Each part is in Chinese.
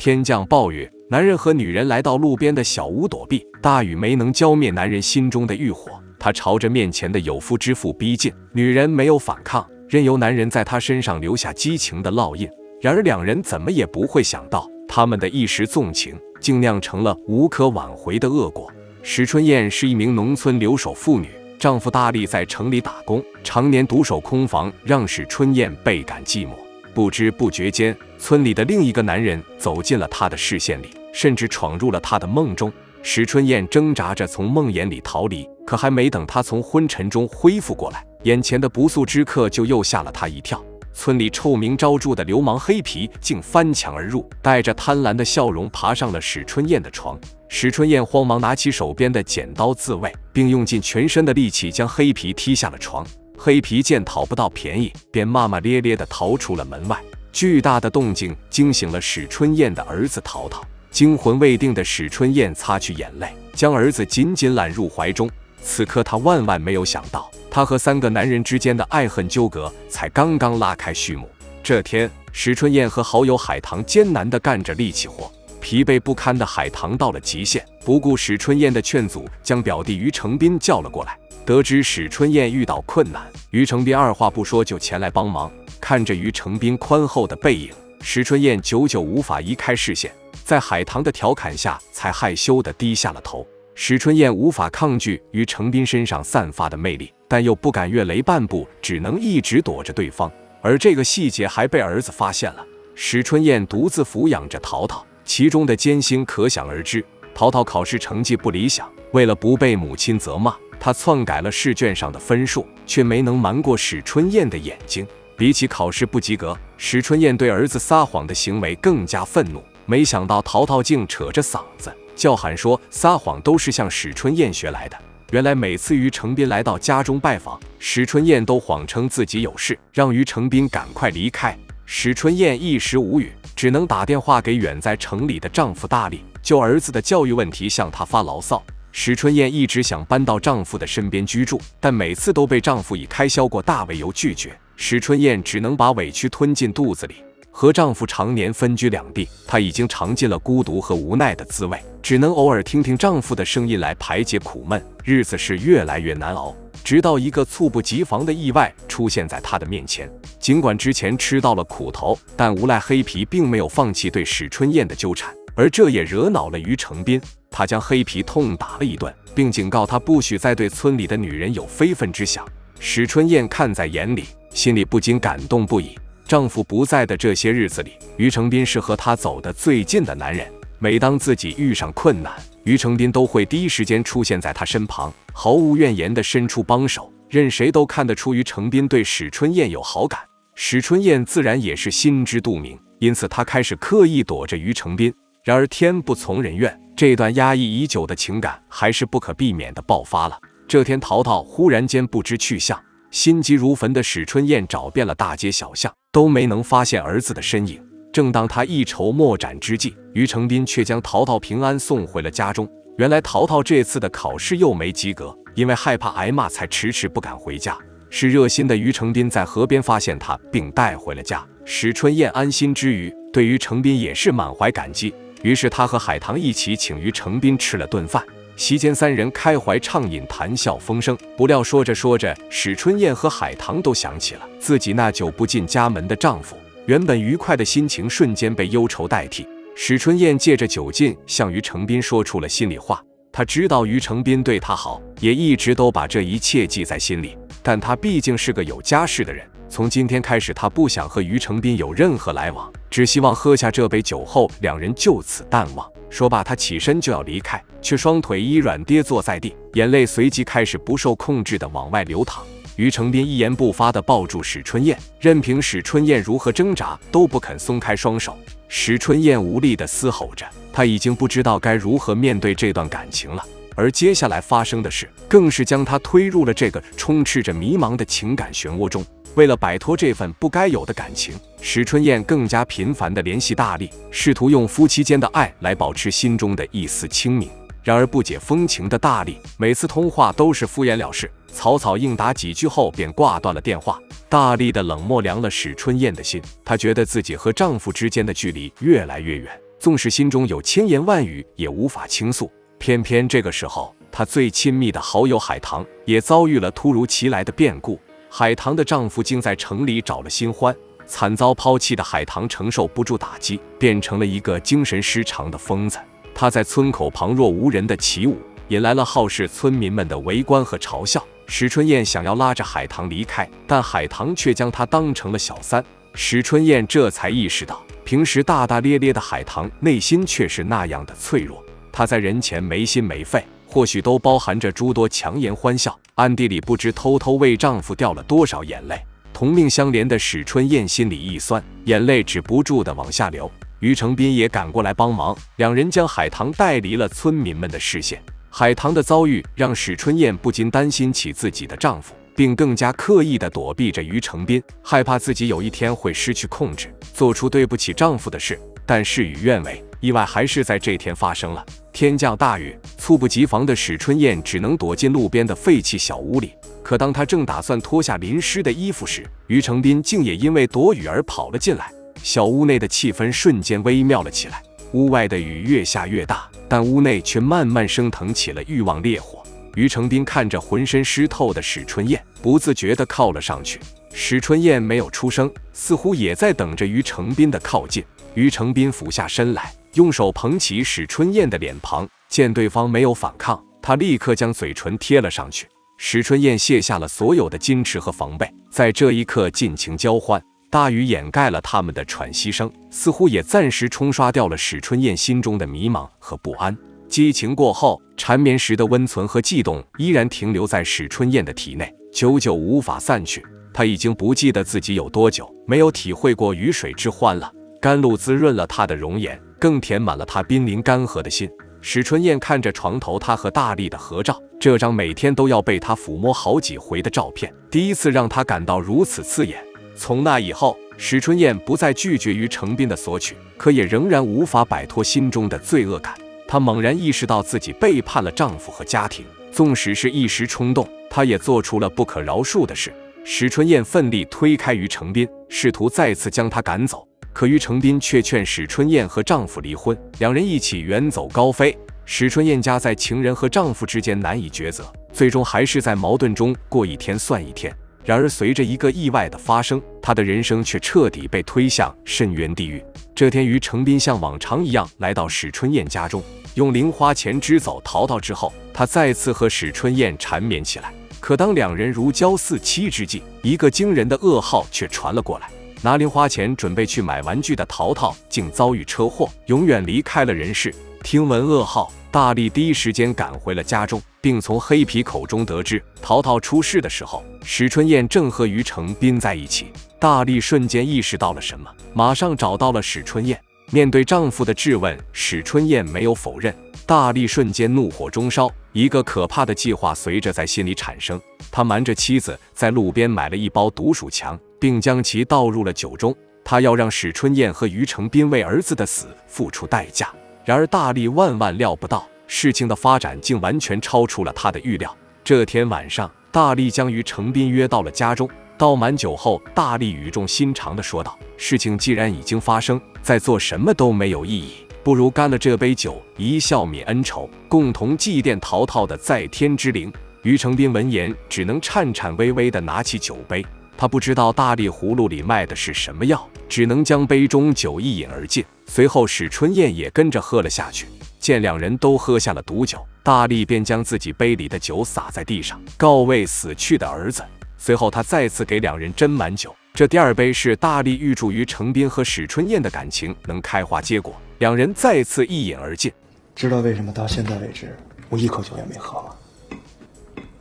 天降暴雨，男人和女人来到路边的小屋躲避。大雨没能浇灭男人心中的欲火，他朝着面前的有夫之妇逼近。女人没有反抗，任由男人在她身上留下激情的烙印。然而两人怎么也不会想到，他们的一时纵情竟酿成了无可挽回的恶果。史春燕是一名农村留守妇女，丈夫大力在城里打工，常年独守空房，让史春燕倍感寂寞。不知不觉间，村里的另一个男人走进了她的视线里，甚至闯入了她的梦中。史春燕挣扎着从梦魇里逃离，可还没等她从昏沉中恢复过来，眼前的不速之客就又吓了她一跳。村里臭名昭著的流氓黑皮竟翻墙而入，带着贪婪的笑容爬上了史春燕的床。史春燕慌忙拿起手边的剪刀自卫，并用尽全身的力气将黑皮踢下了床。黑皮见讨不到便宜，便骂骂咧咧地逃出了门外。巨大的动静惊醒了史春燕的儿子淘淘。惊魂未定的史春燕擦去眼泪，将儿子紧紧揽入怀中。此刻他万万没有想到，他和3个男人之间的爱恨纠葛才刚刚拉开序幕。这天，史春燕和好友海棠艰难地干着力气活，疲惫不堪的海棠到了极限，不顾史春燕的劝阻，将表弟于成斌叫了过来。得知史春燕遇到困难，于成斌二话不说就前来帮忙。看着于成斌宽厚的背影，史春燕久久无法移开视线，在海棠的调侃下，才害羞地低下了头。史春燕无法抗拒于成斌身上散发的魅力，但又不敢越雷半步，只能一直躲着对方。而这个细节还被儿子发现了。史春燕独自抚养着淘淘，其中的艰辛可想而知。淘淘考试成绩不理想，为了不被母亲责骂，他篡改了试卷上的分数，却没能瞒过史春燕的眼睛。比起考试不及格，史春燕对儿子撒谎的行为更加愤怒。没想到淘淘竟扯着嗓子叫喊说撒谎都是向史春燕学来的。原来每次于成斌来到家中拜访，史春燕都谎称自己有事，让于成斌赶快离开。史春燕一时无语，只能打电话给远在城里的丈夫大力，就儿子的教育问题向他发牢骚。史春燕一直想搬到丈夫的身边居住，但每次都被丈夫以开销过大为由拒绝。史春燕只能把委屈吞进肚子里。和丈夫常年分居两地，她已经尝尽了孤独和无奈的滋味，只能偶尔听听丈夫的声音来排解苦闷，日子是越来越难熬。直到一个猝不及防的意外出现在她的面前。尽管之前吃到了苦头，但无赖黑皮并没有放弃对史春燕的纠缠，而这也惹恼了于成斌。他将黑皮痛打了一顿，并警告他不许再对村里的女人有非分之想。史春燕看在眼里，心里不禁感动不已。丈夫不在的这些日子里，于成斌是和她走得最近的男人。每当自己遇上困难，于成斌都会第一时间出现在她身旁，毫无怨言地伸出帮手，任谁都看得出于成斌对史春燕有好感。史春燕自然也是心知肚明，因此她开始刻意躲着于成斌。然而天不从人愿，这段压抑已久的情感还是不可避免地爆发了。这天，淘淘忽然间不知去向，心急如焚的史春燕找遍了大街小巷，都没能发现儿子的身影。正当她一筹莫展之际，于成斌却将淘淘平安送回了家中。原来淘淘这次的考试又没及格，因为害怕挨骂才迟迟不敢回家。是热心的于成斌在河边发现他，并带回了家。史春燕安心之余，对于成斌也是满怀感激。于是他和海棠一起请于成斌吃了顿饭。席间3人开怀畅饮，谈笑风生。不料说着说着，史春燕和海棠都想起了自己那久不进家门的丈夫，原本愉快的心情瞬间被忧愁代替。史春燕借着酒劲向于成斌说出了心里话。她知道于成斌对她好，也一直都把这一切记在心里，但她毕竟是个有家室的人，从今天开始她不想和于成斌有任何来往，只希望喝下这杯酒后两人就此淡忘。说罢，他起身就要离开，却双腿一软跌坐在地，眼泪随即开始不受控制地往外流淌。于成斌一言不发地抱住史春燕，任凭史春燕如何挣扎都不肯松开双手。史春燕无力地嘶吼着，她已经不知道该如何面对这段感情了。而接下来发生的事，更是将她推入了这个充斥着迷茫的情感漩涡中。为了摆脱这份不该有的感情，史春燕更加频繁地联系大力，试图用夫妻间的爱来保持心中的一丝清明。然而不解风情的大力，每次通话都是敷衍了事，草草应答几句后便挂断了电话。大力的冷漠凉了史春燕的心，她觉得自己和丈夫之间的距离越来越远，纵使心中有千言万语，也无法倾诉。偏偏这个时候，她最亲密的好友海棠也遭遇了突如其来的变故。海棠的丈夫竟在城里找了新欢，惨遭抛弃的海棠承受不住打击，变成了一个精神失常的疯子。她在村口旁若无人的起舞，引来了好事村民们的围观和嘲笑。史春燕想要拉着海棠离开，但海棠却将她当成了小三。史春燕这才意识到，平时大大咧咧的海棠内心却是那样的脆弱。她在人前没心没肺，或许都包含着诸多强颜欢笑，暗地里不知偷偷为丈夫掉了多少眼泪。同命相连的史春燕心里一酸，眼泪止不住地往下流。于成斌也赶过来帮忙，两人将海棠带离了村民们的视线。海棠的遭遇让史春燕不禁担心起自己的丈夫，并更加刻意地躲避着于成斌，害怕自己有一天会失去控制，做出对不起丈夫的事。但事与愿违，意外还是在这天发生了。天降大雨，猝不及防的史春燕只能躲进路边的废弃小屋里。可当她正打算脱下淋湿的衣服时，于成斌竟也因为躲雨而跑了进来。小屋内的气氛瞬间微妙了起来。屋外的雨越下越大，但屋内却慢慢升腾起了欲望烈火。于成斌看着浑身湿透的史春燕，不自觉地靠了上去。史春燕没有出声，似乎也在等着于成斌的靠近。于成斌俯下身来，用手捧起史春燕的脸庞，见对方没有反抗，他立刻将嘴唇贴了上去。史春燕卸下了所有的矜持和防备，在这一刻尽情交欢。大雨掩盖了他们的喘息声，似乎也暂时冲刷掉了史春燕心中的迷茫和不安。激情过后，缠绵时的温存和悸动依然停留在史春燕的体内，久久无法散去。她已经不记得自己有多久没有体会过雨水之欢了。甘露滋润了她的容颜，更填满了她濒临干涸的心。史春燕看着床头她和大力的合照，这张每天都要被她抚摸好几回的照片，第一次让她感到如此刺眼。从那以后，史春燕不再拒绝于成斌的索取，可也仍然无法摆脱心中的罪恶感。她猛然意识到自己背叛了丈夫和家庭，纵使是一时冲动，她也做出了不可饶恕的事。史春燕奋力推开于成斌，试图再次将他赶走，可于成斌却劝史春燕和丈夫离婚，两人一起远走高飞。史春燕夹在情人和丈夫之间难以抉择，最终还是在矛盾中过一天算一天。然而随着一个意外的发生，她的人生却彻底被推向深渊地狱。这天，于成斌像往常一样来到史春燕家中，用零花钱支走淘淘之后，他再次和史春燕缠绵起来。可当两人如胶似漆之际，一个惊人的噩耗却传了过来。拿零花钱准备去买玩具的淘淘竟遭遇车祸，永远离开了人世。听闻噩耗，大力第一时间赶回了家中，并从黑皮口中得知，淘淘出事的时候，史春燕正和于成斌在一起。大力瞬间意识到了什么，马上找到了史春燕。面对丈夫的质问，史春燕没有否认。大力瞬间怒火中烧，一个可怕的计划随着在心里产生。他瞒着妻子在路边买了一包毒鼠强，并将其倒入了酒中。他要让史春燕和于成斌为儿子的死付出代价。然而大力万万料不到，事情的发展竟完全超出了他的预料。这天晚上，大力将于成斌约到了家中。倒满酒后，大力语重心长地说道：“事情既然已经发生，再做什么都没有意义，不如干了这杯酒，一笑泯恩仇，共同祭奠淘淘的在天之灵。”于成斌闻言，只能颤颤巍巍地拿起酒杯。他不知道大力葫芦里卖的是什么药，只能将杯中酒一饮而尽。随后史春燕也跟着喝了下去。见两人都喝下了毒酒，大力便将自己杯里的酒洒在地上，告慰死去的儿子。随后他再次给两人斟满酒，这第二杯是大力预祝于成斌和史春燕的感情能开花结果。两人再次一饮而尽。知道为什么到现在为止我一口酒也没喝吗？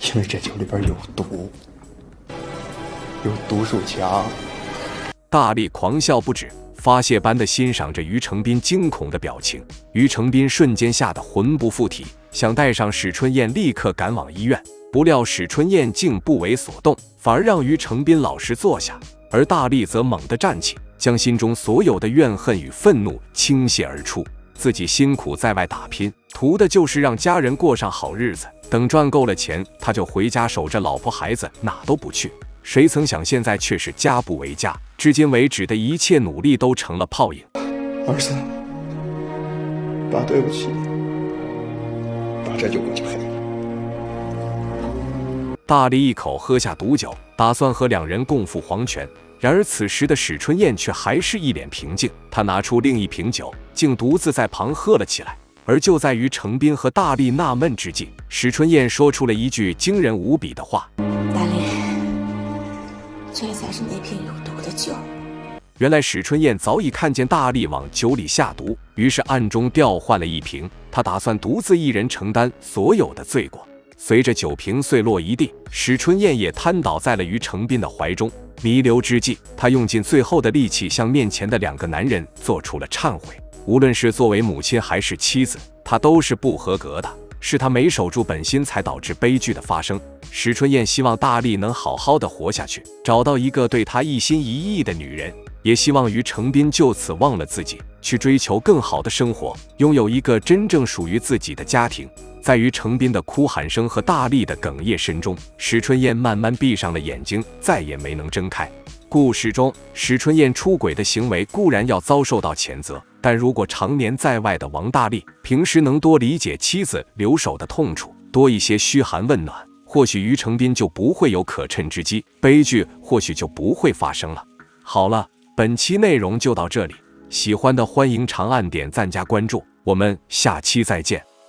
因为这酒里边有毒，有毒鼠强。大力狂笑不止，发泄般的欣赏着于成斌惊恐的表情。于成斌瞬间吓得魂不附体，想带上史春燕立刻赶往医院。不料史春燕竟不为所动，反而让于成斌老实坐下，而大力则猛地站起，将心中所有的怨恨与愤怒倾泻而出。自己辛苦在外打拼，图的就是让家人过上好日子，等赚够了钱，他就回家守着老婆孩子，哪都不去。谁曾想现在却是家不为家，至今为止的一切努力都成了泡影。儿子，爸，对不起，爸这就过去陪你。大力一口喝下毒酒，打算和两人共赴黄泉。然而此时的史春燕却还是一脸平静，她拿出另一瓶酒，竟独自在旁喝了起来。而就在于程斌和大力纳闷之际，史春燕说出了一句惊人无比的话：“大力，这才是那瓶有毒的酒。”原来史春燕早已看见大力往酒里下毒，于是暗中调换了一瓶，她打算独自一人承担所有的罪过。随着酒瓶碎落一地，史春燕也瘫倒在了于程斌的怀中。弥留之际，她用尽最后的力气向面前的两个男人做出了忏悔。无论是作为母亲还是妻子，她都是不合格的，是她没守住本心才导致悲剧的发生。史春燕希望大力能好好的活下去，找到一个对她一心一意的女人，也希望于程斌就此忘了自己，去追求更好的生活，拥有一个真正属于自己的家庭。在于程斌的哭喊声和大力的哽咽声中，史春燕慢慢闭上了眼睛，再也没能睁开。故事中，史春燕出轨的行为固然要遭受到谴责，但如果常年在外的王大力平时能多理解妻子留守的痛楚，多一些嘘寒问暖，或许于程斌就不会有可乘之机，悲剧或许就不会发生了。好了，本期内容就到这里，喜欢的欢迎长按点赞加关注，我们下期再见。